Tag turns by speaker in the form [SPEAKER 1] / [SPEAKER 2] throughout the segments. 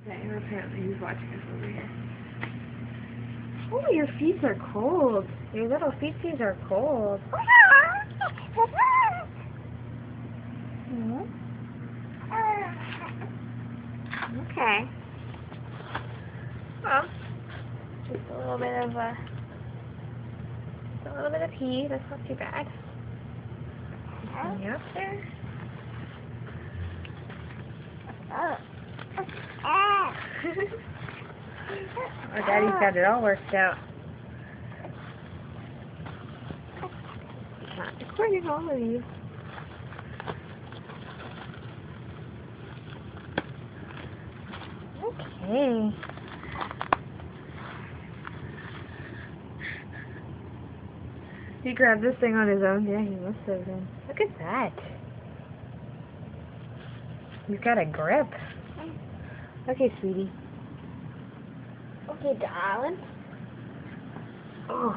[SPEAKER 1] Okay, apparently he's watching us over here. Oh, your feet are cold. Your little feetsies are cold. Hmm? Okay. Well, just a little bit of pee. That's not too bad. You up there? Oh, Daddy's got it all worked out. Not recording all of you. Okay. He grabbed this thing on his own. Yeah, he must have been. Look at that. He's got a grip. Okay, sweetie. Okay, darling. Oh.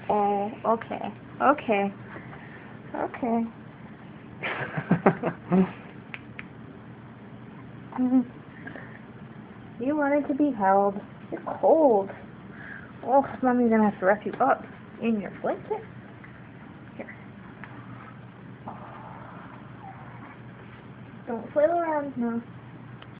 [SPEAKER 1] Oh, okay. Okay. Okay. You wanted to be held. You're cold. Oh, Mommy's gonna have to wrap you up in your blanket. Here. Don't flail around, no.